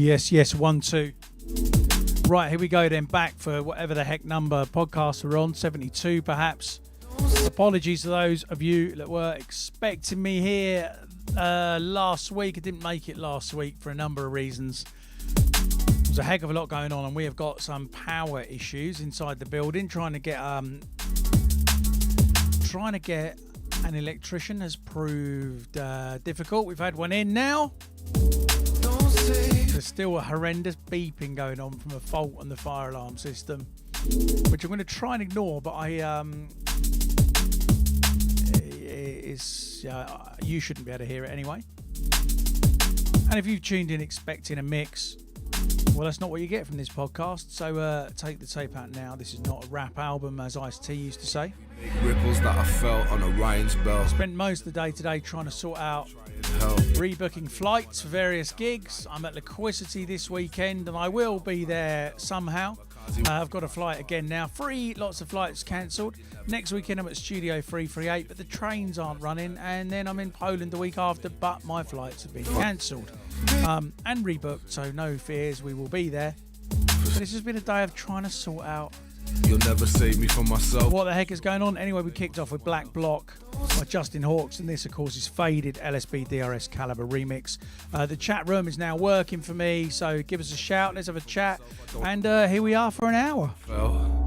Yes, 1, 2. Right, here we go then, back for whatever the heck number podcasts we're on, 72 perhaps. Apologies to those of you that were expecting me here last week. I didn't make it last week for a number of reasons. There's a heck of a lot going on, and we have got some power issues inside the building. Trying to get an electrician has proved difficult. We've had one in now. There's still a horrendous beeping going on from a fault on the fire alarm system, which I'm going to try and ignore, but you shouldn't be able to hear it anyway. And if you've tuned in expecting a mix, well, that's not what you get from this podcast. So take the tape out now. This is not a rap album, as Ice-T used to say. Ripples that I felt on Orion's belt. Spent most of the day today trying to sort out rebooking flights for various gigs. I'm at Liquidity this weekend, and I will be there somehow. I've got a flight again now. Lots of flights cancelled. Next weekend I'm at Studio 338, but the trains aren't running. And then I'm in Poland the week after, but my flights have been cancelled and rebooked, so no fears, we will be there. But this has been a day of trying to sort out You'll never save me from myself. what the heck is going on. Anyway, we kicked off with Black Block by Justin Hawkes, and this of course is Faded LSB DRS Caliber remix. The chat room is now working for me, so give us a shout, let's have a chat, and here we are for an hour. Well.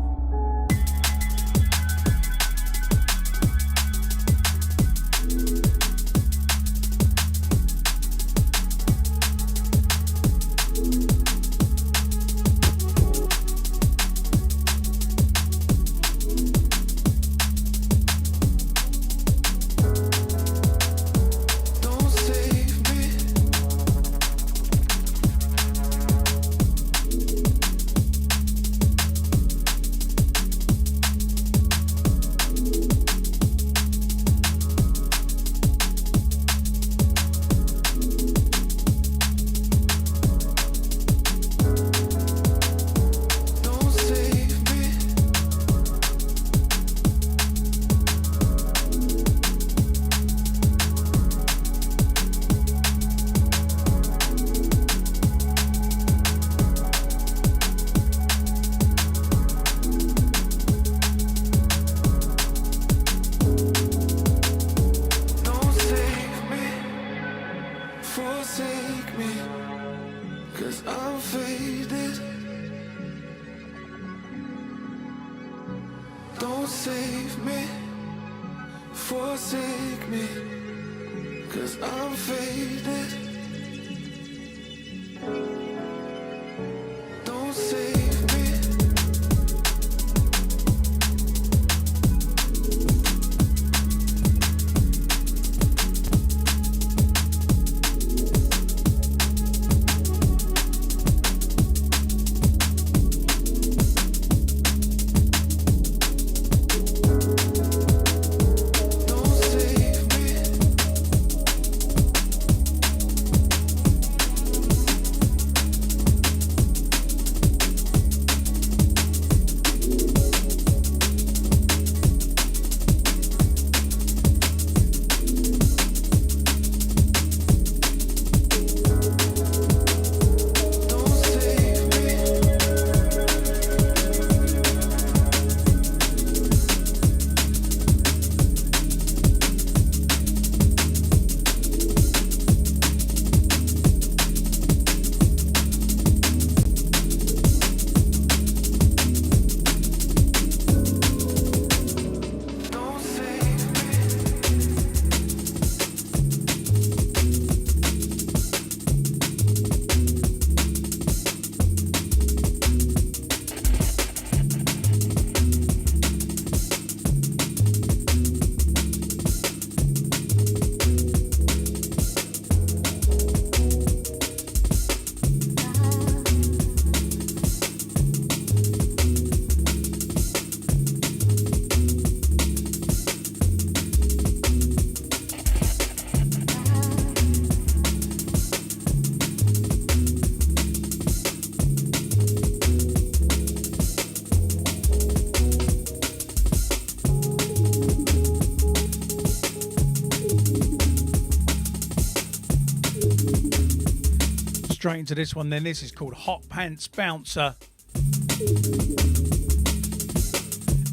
Straight into this one then. This is called Hot Pants Bouncer.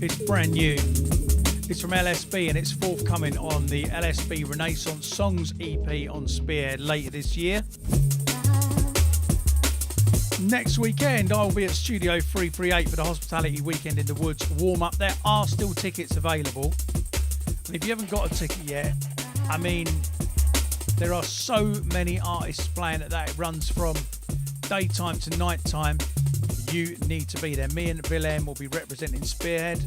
It's brand new. It's from LSB and it's forthcoming on the LSB Renaissance Songs EP on Spearhead later this year. Next weekend I'll be at Studio 338 for the Hospitality Weekend in the Woods warm up. There are still tickets available. And if you haven't got a ticket yet, I mean, there are so many artists playing at that. It runs from daytime to nighttime. You need to be there. Me and Willem will be representing Spearhead.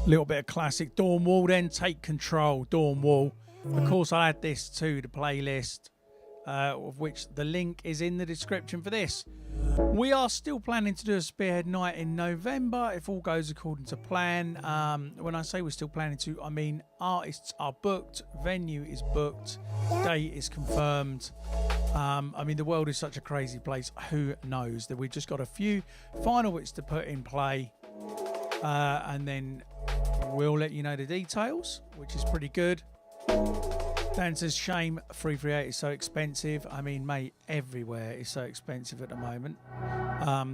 Little bit of classic Dawn Wall, then Take Control, Dawn Wall. Of course, I add this to the playlist, of which the link is in the description for this. We are still planning to do a Spearhead night in November, if all goes according to plan. When I say we're still planning to, I mean artists are booked, venue is booked, date is confirmed. I mean, the world is such a crazy place. Who knows? That we've just got a few final bits to put in play, and then we'll let you know the details, which is pretty good. Dan says, shame 338 is so expensive. I mean, mate, everywhere is so expensive at the moment.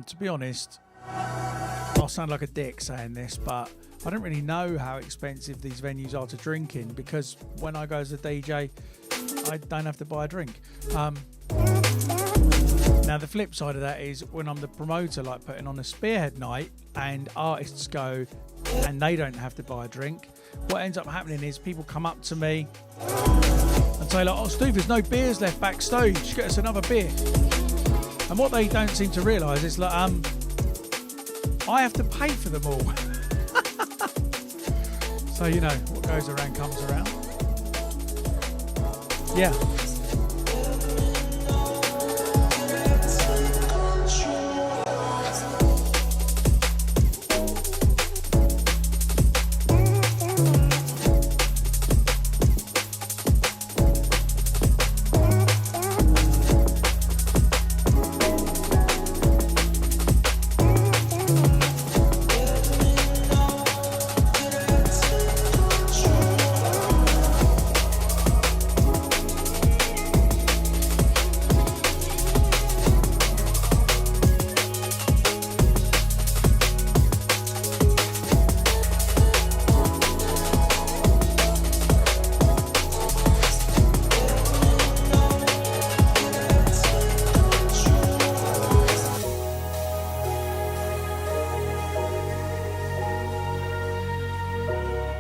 To be honest, I'll sound like a dick saying this, but I don't really know how expensive these venues are to drink in, because when I go as a DJ, I don't have to buy a drink. Now, the flip side of that is when I'm the promoter, like putting on a Spearhead night, and artists go and they don't have to buy a drink, what ends up happening is people come up to me and say, like, oh, Steve, there's no beers left backstage. Get us another beer. And what they don't seem to realise is that I have to pay for them all. So, you know, what goes around comes around. Yeah.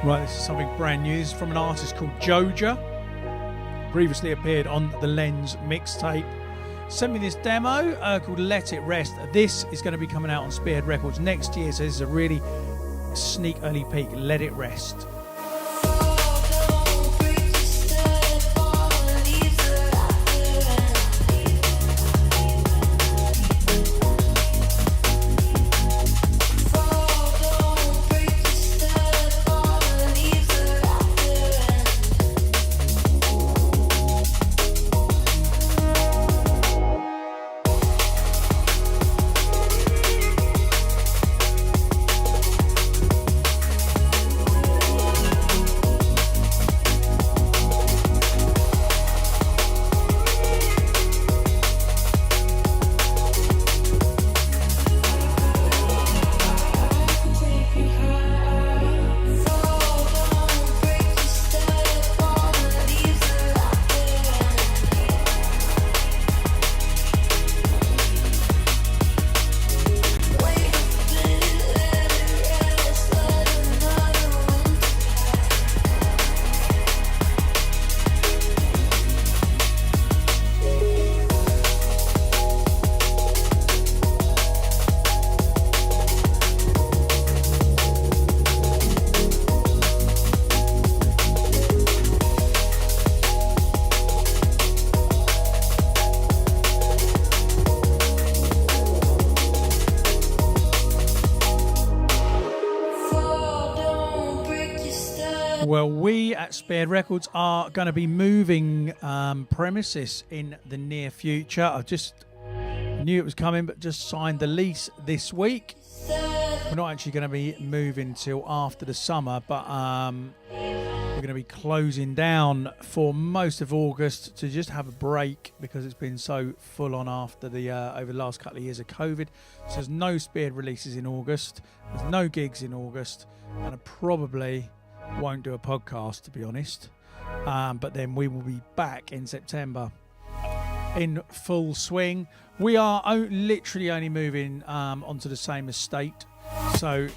Right, this is something brand new. This is from an artist called Joja. Previously appeared on the Lens mixtape. Sent me this demo called Let It Rest. This is going to be coming out on Spearhead Records next year, so this is a really sneak early peek. Let It Rest. Well, we at Spearhead Records are going to be moving premises in the near future. I just knew it was coming, but just signed the lease this week. We're not actually going to be moving till after the summer, but we're going to be closing down for most of August to just have a break because it's been so full on after the over the last couple of years of COVID. So there's no Spearhead releases in August. There's no gigs in August, and I probably won't do a podcast, to be honest, but then we will be back in September in full swing. We are literally only moving onto the same estate, so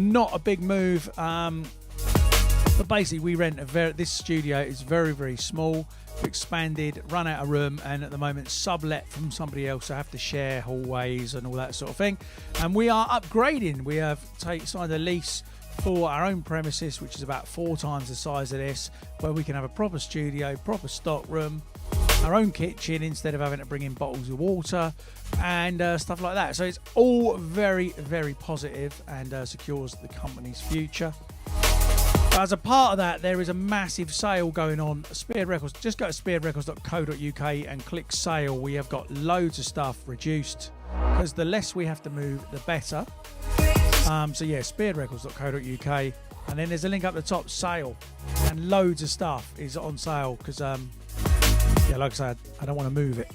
not a big move, but basically we rent this studio is very, very small. We've expanded, run out of room, and at the moment sublet from somebody else, so I have to share hallways and all that sort of thing. And we are upgrading. We have signed a lease for our own premises, which is about 4 times the size of this, where we can have a proper studio, proper stock room, our own kitchen instead of having to bring in bottles of water and stuff like that. So it's all very, very positive and secures the company's future. As a part of that, there is a massive sale going on at Spearhead Records. Just go to spearheadrecords.co.uk and click sale. We have got loads of stuff reduced because the less we have to move, the better. So yeah, spearheadrecords.co.uk, and then there's a link up the top, sale, and loads of stuff is on sale because yeah, like I said, I don't want to move it.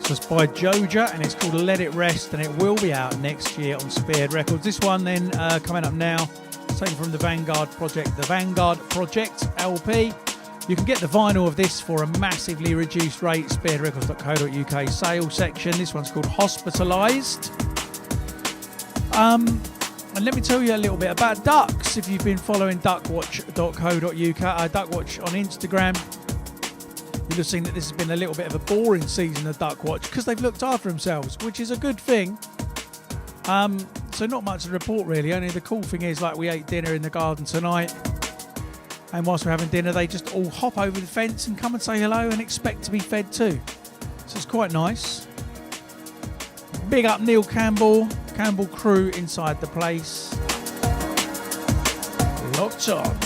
That's by Joja, and it's called Let It Rest, and it will be out next year on Spearhead Records. This one then coming up now, taken from the Vanguard Project LP. You can get the vinyl of this for a massively reduced rate, spearheadrecords.co.uk sales section. This one's called Hospitalised. And let me tell you a little bit about Ducks. If you've been following duckwatch.co.uk, Duckwatch on Instagram, you'll have seen that this has been a little bit of a boring season of Duckwatch because they've looked after themselves, which is a good thing. So not much to report really, only the cool thing is, like, we ate dinner in the garden tonight, and whilst we're having dinner they just all hop over the fence and come and say hello and expect to be fed too. So it's quite nice. Big up Neil Campbell crew inside the place. Locked on.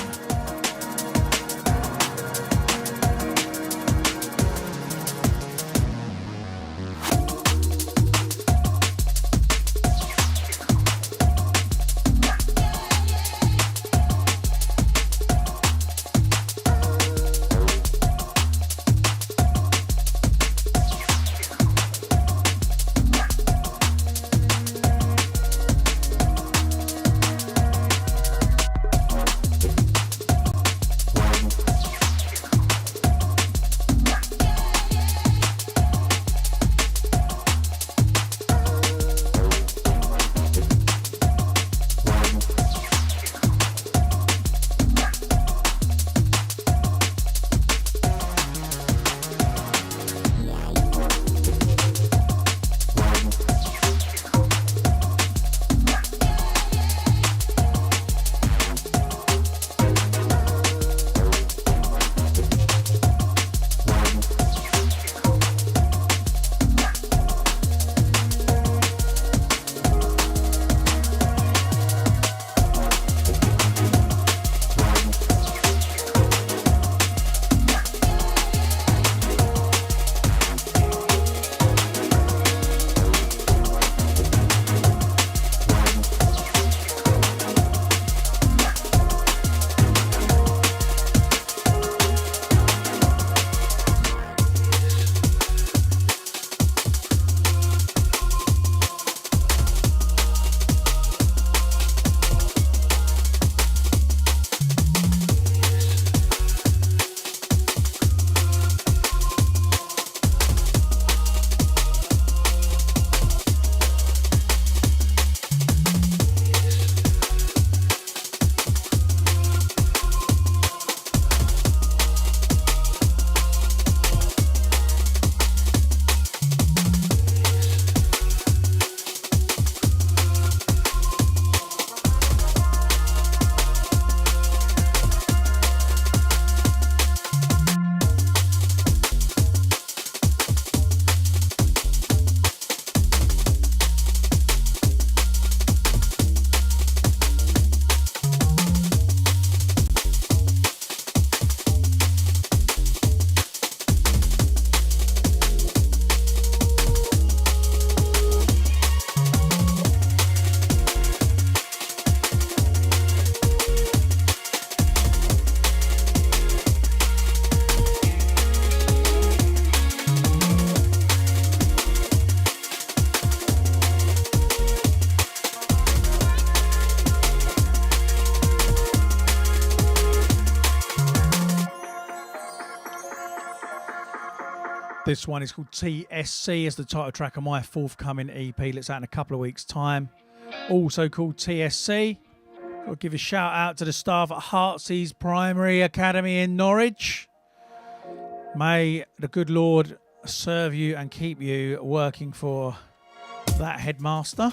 This one is called TSC as the title track of my forthcoming EP that's out in a couple of weeks' time. Also called TSC. Got to give a shout out to the staff at Heartsease Primary Academy in Norwich. May the good Lord serve you and keep you working for that headmaster.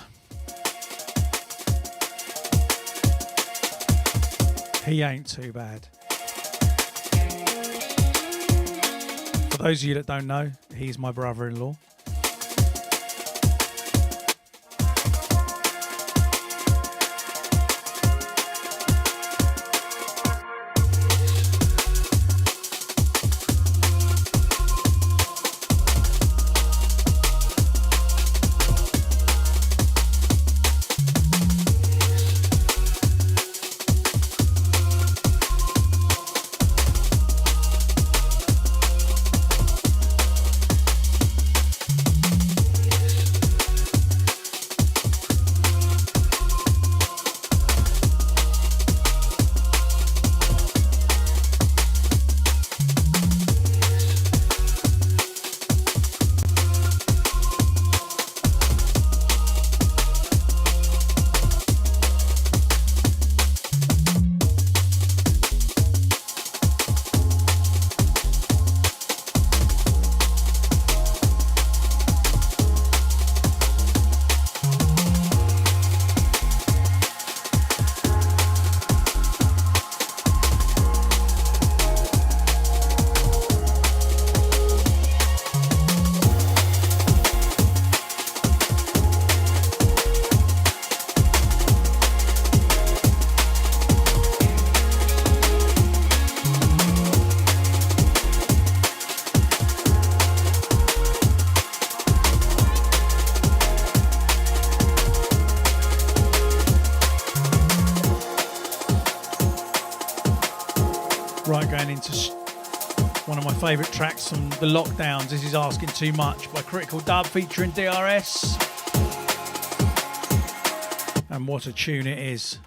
He ain't too bad. For those of you that don't know, he's my brother-in-law. into one of my favourite tracks from the Lockdowns. This is Asking Too Much by Critical Dub featuring DRS. And what a tune it is.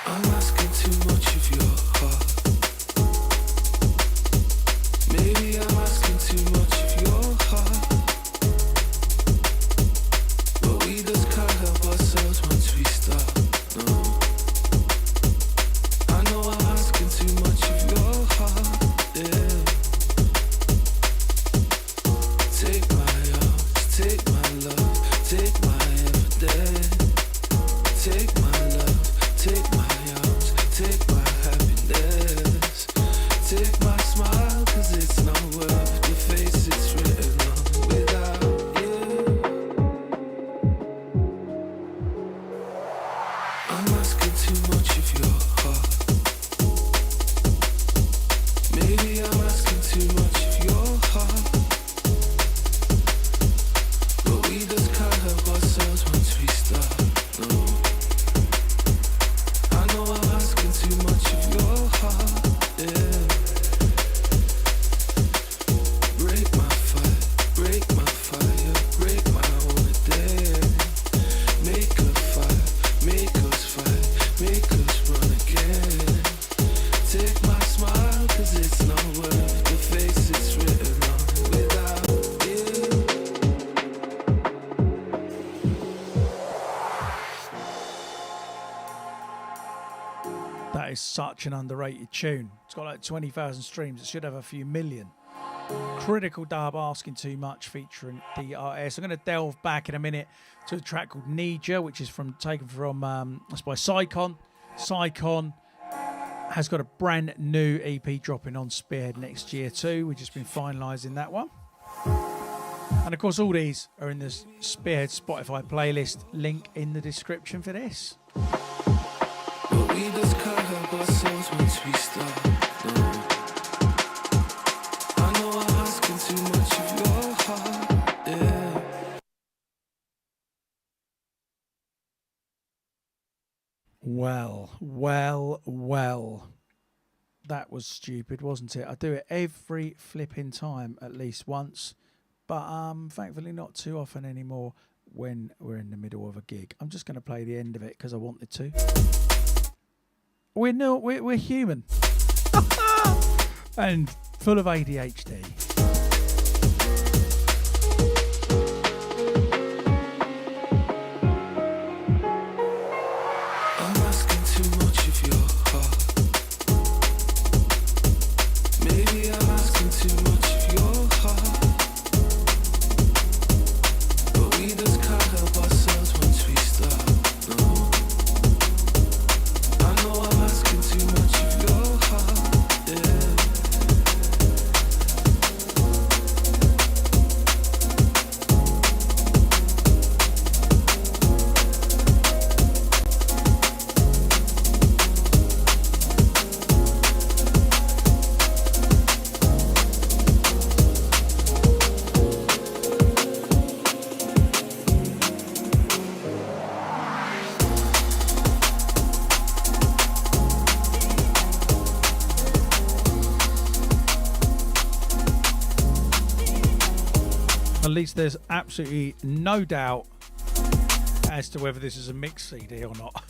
I'm asking too much of your heart. Maybe I'm asking too much of your heart. But we just can't help ourselves once we start. No. I know I'm asking too much of your heart. Yeah. Take my arms, take my love, take my everyday. Take my love, take my arms, take my happiness. Take my smile, cause it's not worth the face it's written on without you. I'm asking too much of your heart. Maybe I'm asking too much of your heart. But we just can't help ourselves once we start. No. I know I'm asking too much of your heart. Yeah. Break my fire, break my fire, break my whole day. Make a fire, make us fight, make us run again. Take my smile, cause it's not worth the face it's written on without you. That is such an underrated tune. It's got like 20,000 streams. It should have a few million. Critical Dub, Asking Too Much featuring DRS. I'm going to delve back in a minute to a track called Need Ya, which is taken from that's by Psycon. Psycon has got a brand new EP dropping on Spearhead next year too. We've just been finalising that one. And of course all these are in the Spearhead Spotify playlist. Link in the description for this. But we just can't help ourselves once we start. No. I know I'm asking too much of your heart. Yeah. Well. That was stupid, wasn't it? I do it every flipping time, at least once. But thankfully not too often anymore when we're in the middle of a gig. I'm just going to play the end of it because I wanted to. We're human. And full of ADHD. I'm asking too much of your heart. Maybe I'm asking too much of your heart. But we just can't help ourselves once we start. No. I know I'm asking too much of your heart. Yeah. At least there's absolutely no doubt as to whether this is a mix CD or not.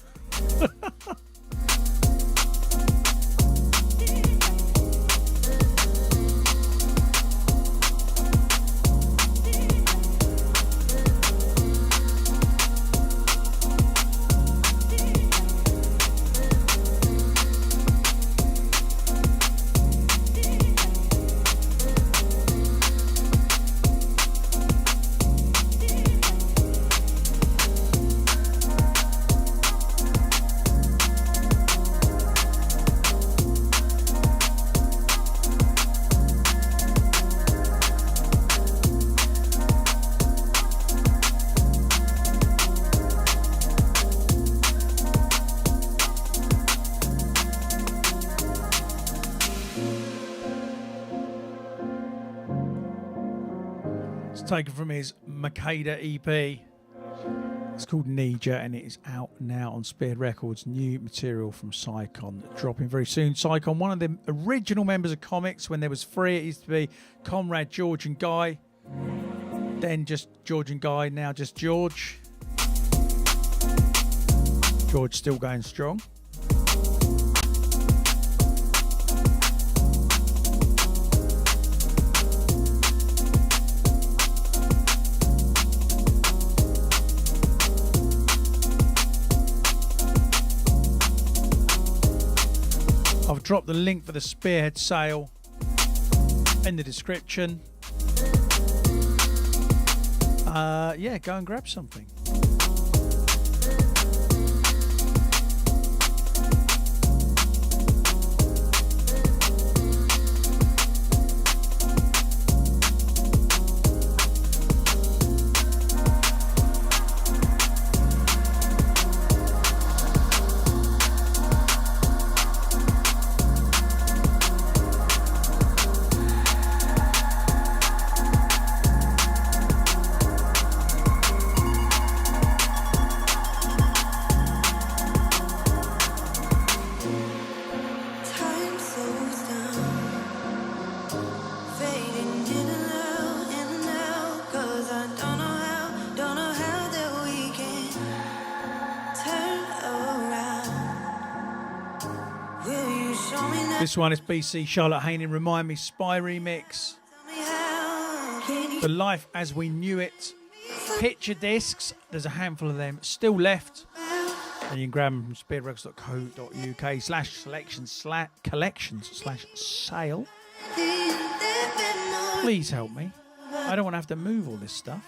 Taken from his Makeda EP. It's called Nija and it is out now on Spearhead Records. New material from Psycon dropping very soon. Psycon, one of the original members of Comics when there was three. It used to be Conrad, George and Guy. Then just George and Guy, now just George. George still going strong. I've dropped the link for the Spearhead sale in the description. Yeah, go and grab something. This one is BCee, Charlotte Haining, Remind Me, Spy remix. The Life as We Knew It. Picture discs, there's a handful of them still left. And you can grab them from spearheadrecords.co.uk/collections/sale. Please help me. I don't want to have to move all this stuff.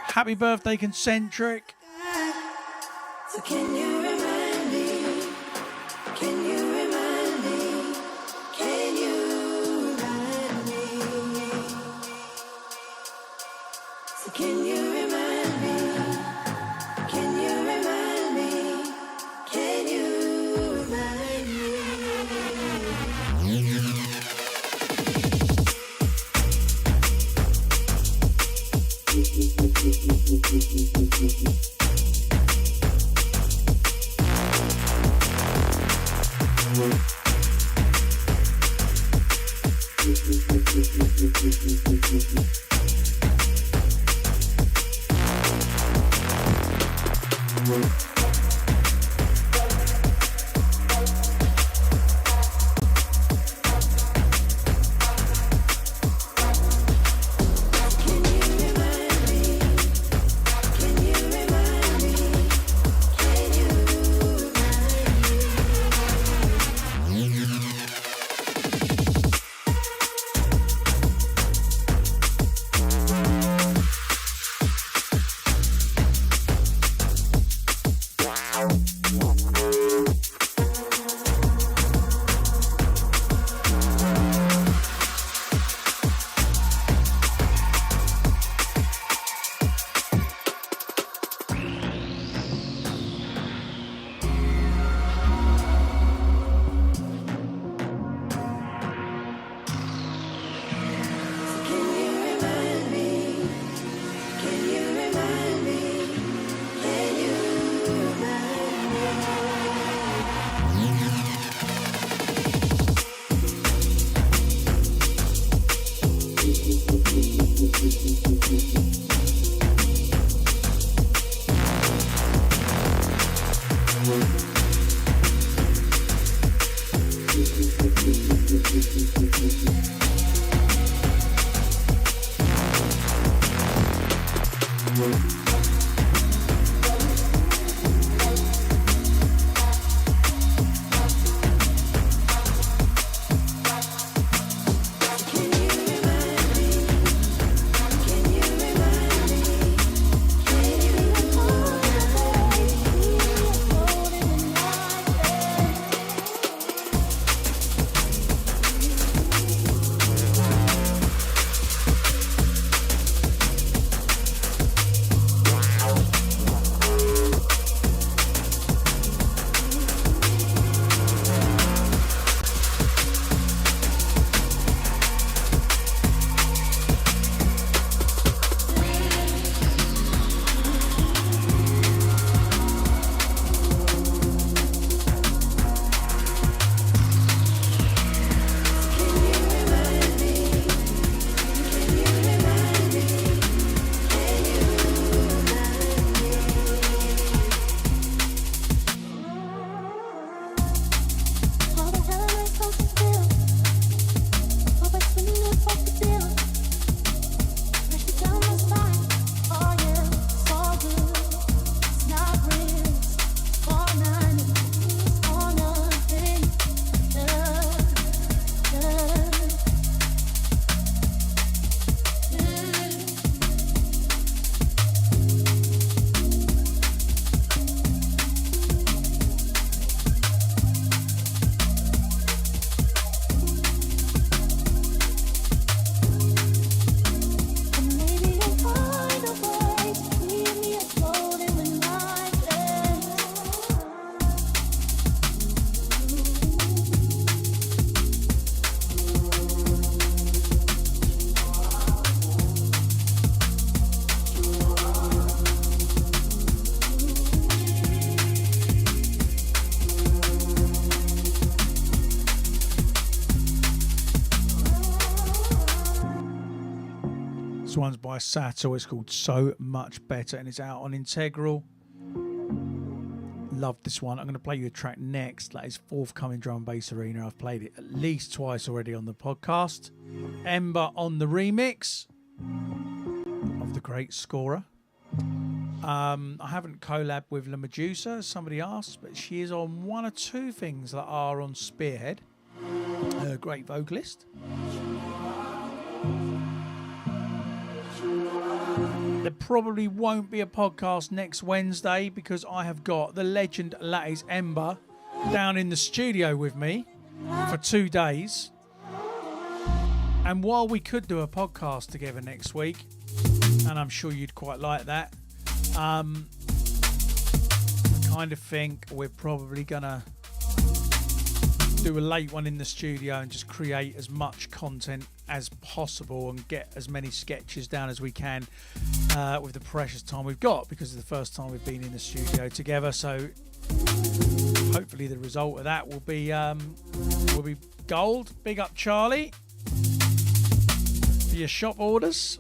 Happy birthday, Concentric. So can you remind me? Can you remind me? Can you remind me? So can you remind me? Can you remind me? Can you remind me? This one's by Sato. It's called So Much Better and it's out on Integral. Love this one. I'm going to play you a track next. That is forthcoming Drum and Bass Arena. I've played it at least twice already on the podcast. Ember on the remix of the great scorer. I haven't collabed with La Medusa, as somebody asked, but she is on one or two things that are on Spearhead. A great vocalist. There probably won't be a podcast next Wednesday because I have got the legend Lattice Ember down in the studio with me for 2 days. And while we could do a podcast together next week, and I'm sure you'd quite like that, I kind of think we're probably gonna do a late one in the studio and just create as much content as possible and get as many sketches down as we can with the precious time we've got, because it's the first time we've been in the studio together. So hopefully the result of that will be gold. Big up Charlie for your shop orders.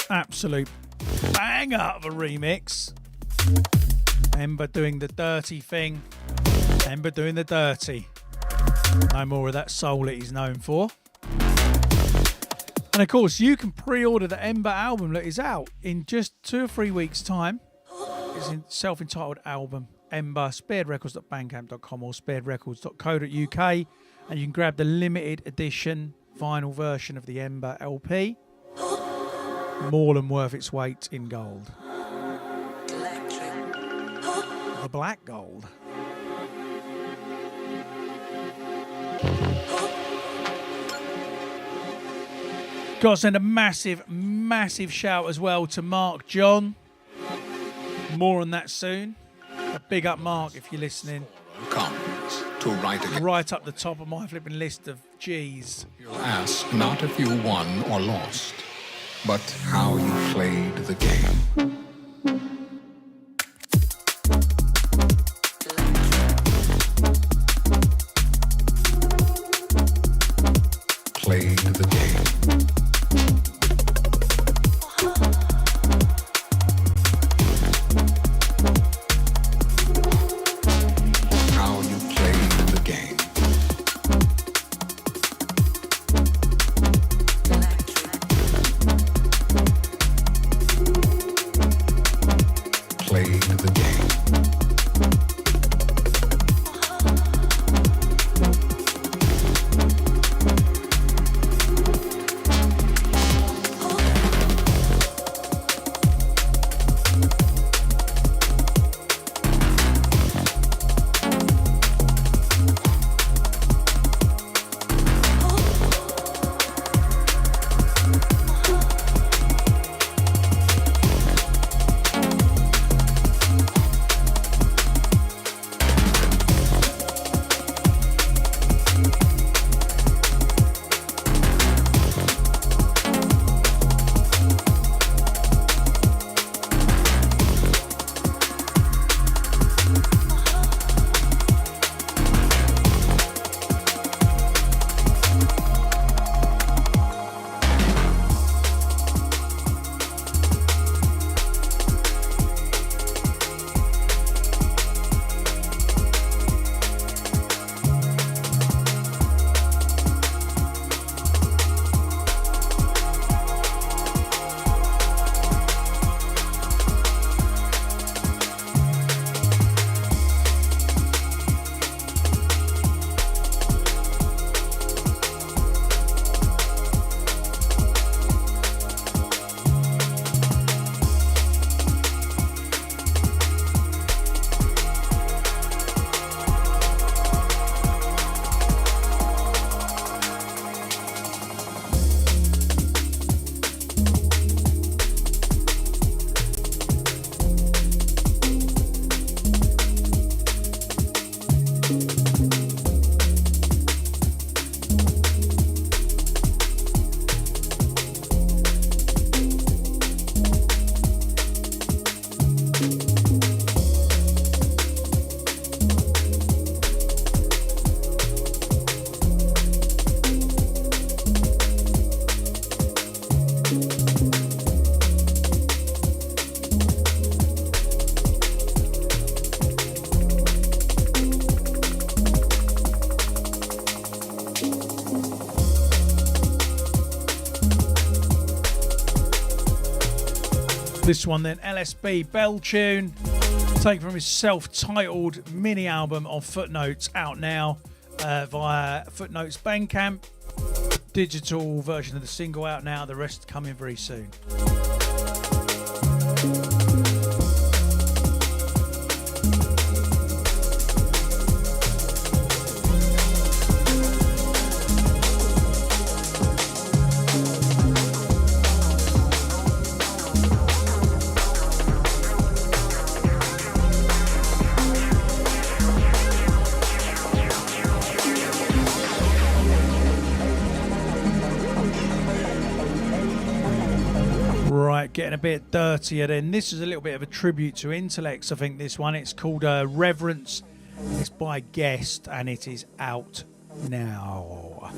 Absolute banger of a remix. Ember doing the dirty thing. Ember doing the dirty. No more of that soul that he's known for. And of course, you can pre-order the Ember album that is out in just 2 or 3 weeks' time. It's a self-entitled album. Ember, spearheadrecords.bandcamp.com or spearheadrecords.co.uk, and you can grab the limited edition vinyl version of the Ember LP. More than worth its weight in gold. The black gold. Got to send a massive, massive shout as well to Mark John. More on that soon. A big up, Mark, if you're listening. Comes to right up the top of my flipping list of G's. You'll ask not if you won or lost, but how you played the game. Played the game. How you played the game. Played the game. This one then, LSB Bell Tune, taken from his self-titled mini album on Footnotes, out now via Footnotes Bandcamp. Digital version of the single out now, the rest coming very soon. Getting a bit dirtier then. This is a little bit of a tribute to Intellects, I think, this one. It's called Reverence. It's by Guest and it is out now.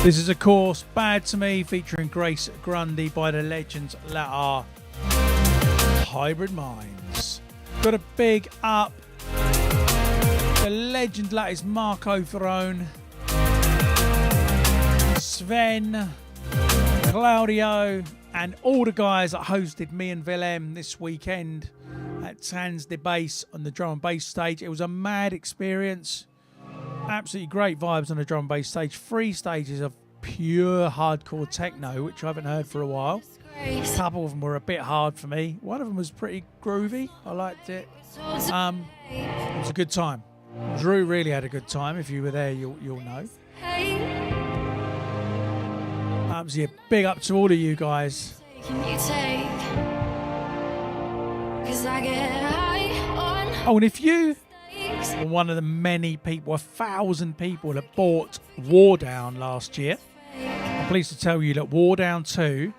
This is, of course, Bad to Me, featuring Grace Grundy by the legends that are Hybrid Minds. Got a big up the legend that is Marco Ferrone, Sven, Claudio, and all the guys that hosted me and Willem this weekend at Tanz de Bass on the drum and bass stage. It was a mad experience. Absolutely great vibes on the drum and bass stage. 3 stages of pure hardcore techno, which I haven't heard for a while. A couple of them were a bit hard for me. One of them was pretty groovy. I liked it. It was a good time. Drew really had a good time. If you were there, you'll know. So yeah, big up to all of you guys. Oh, and if you were one of the many people, 1,000 people that bought War Down last year, I'm pleased to tell you that War Down 2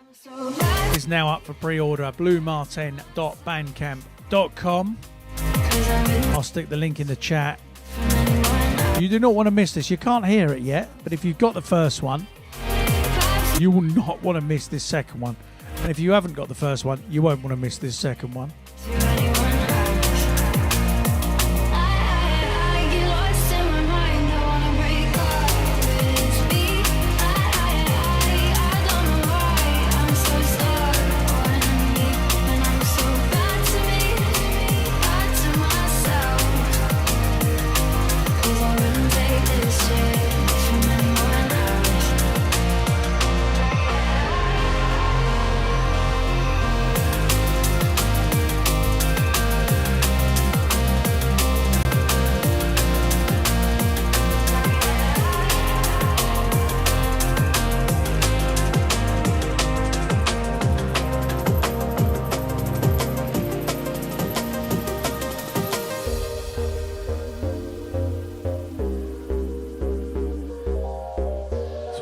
is now up for pre-order at bluemartin.bandcamp.com. I'll stick the link in the chat. You do not want to miss this. You can't hear it yet, but if you've got the first one, you will not want to miss this second one. And if you haven't got the first one, you won't want to miss this second one.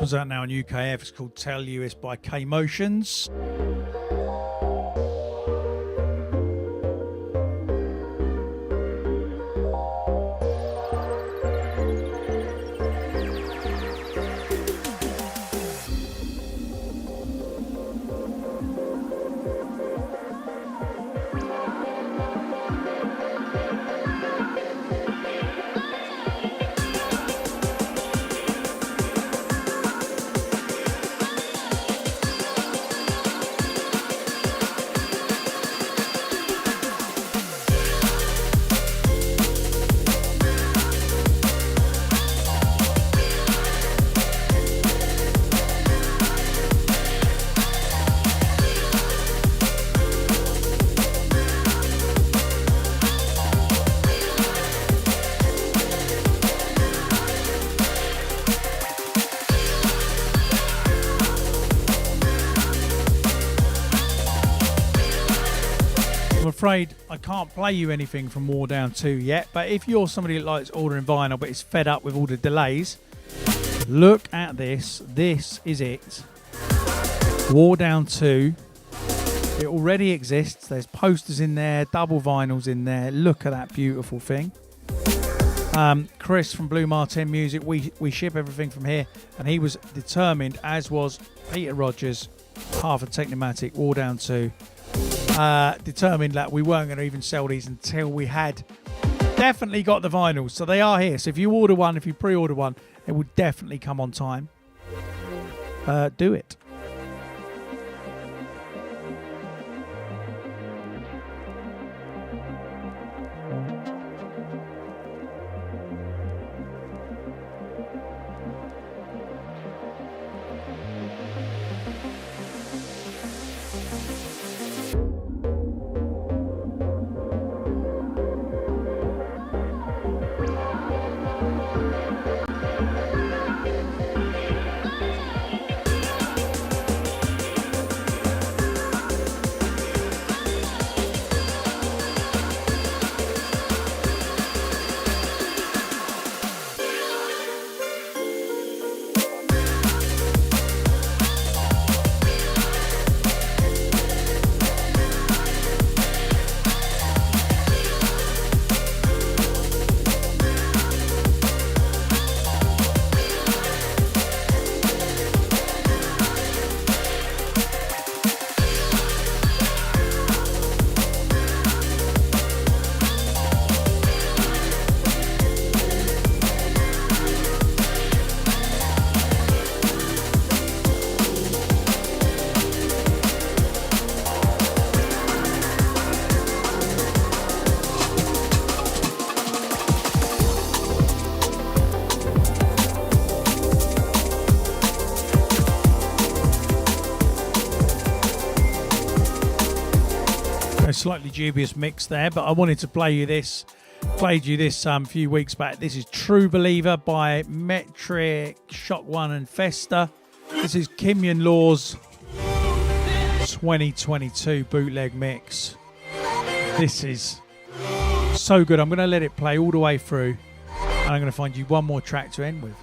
Comes out now on UKF. It's called Tell You. It's by K Motions. I'm afraid I can't play you anything from War Down 2 yet, but if you're somebody that likes ordering vinyl but is fed up with all the delays, look at this. This is it. War Down 2. It already exists. There's posters in there, double vinyls in there. Look at that beautiful thing. Chris from Blue Martin Music, we ship everything from here, and he was determined, as was Peter Rogers, half of Technomatic, War Down 2, determined that we weren't going to even sell these until we had definitely got the vinyls. So they are here. So if you order one, if you pre-order one, it will definitely come on time. Do it. Slightly dubious mix there, but I wanted to play you this. Played you this a few weeks back. This is True Believer by Metric, Shock One and Festa. This is Kim Yun Law's 2022 bootleg mix. This is so good. I'm going to let it play all the way through, and I'm going to find you one more track to end with.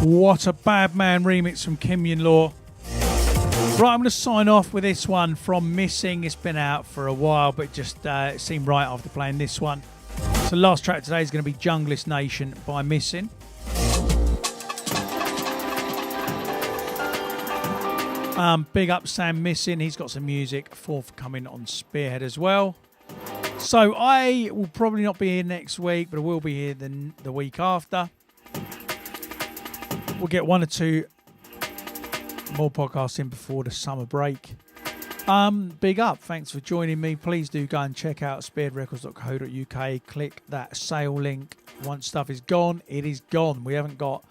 What a Bad Man remix from Kenyon Law. Right, I'm going to sign off with this one from Missing. It's been out for a while, but just it seemed right after playing this one. So the last track today is going to be Junglist Nation by Missing. Big up Sam Missing. He's got some music forthcoming on Spearhead as well. So I will probably not be here next week, but I will be here the week after. We'll get one or two more podcasts in before the summer break. Big up. Thanks for joining me. Please do go and check out spearheadrecords.co.uk. Click that sale link. Once stuff is gone, it is gone. We haven't got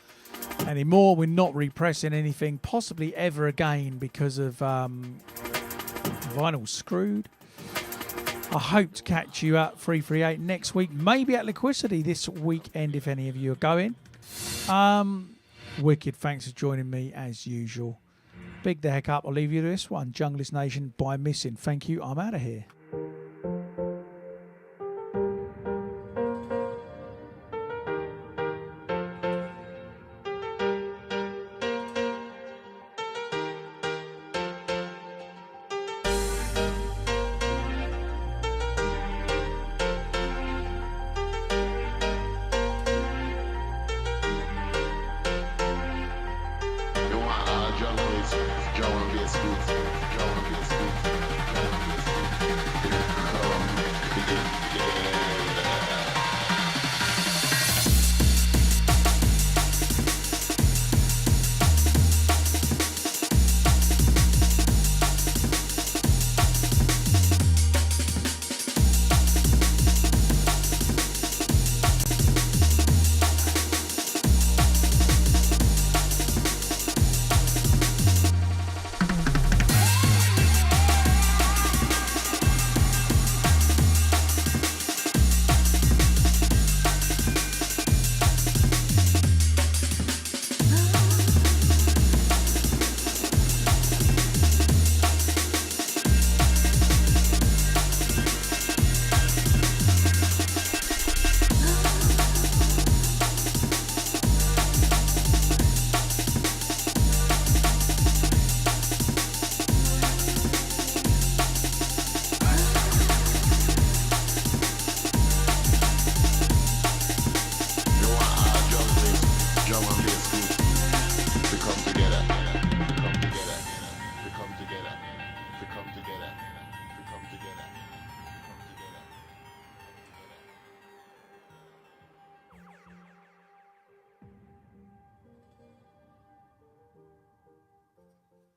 any more. We're not repressing anything, possibly ever again, because of vinyl screwed. I hope to catch you at 338 next week, maybe at Liquidity this weekend if any of you are going. Wicked, thanks for joining me as usual. Big the heck up. I'll leave you to this one, Junglist Nation by Missing. Thank you. I'm out of here.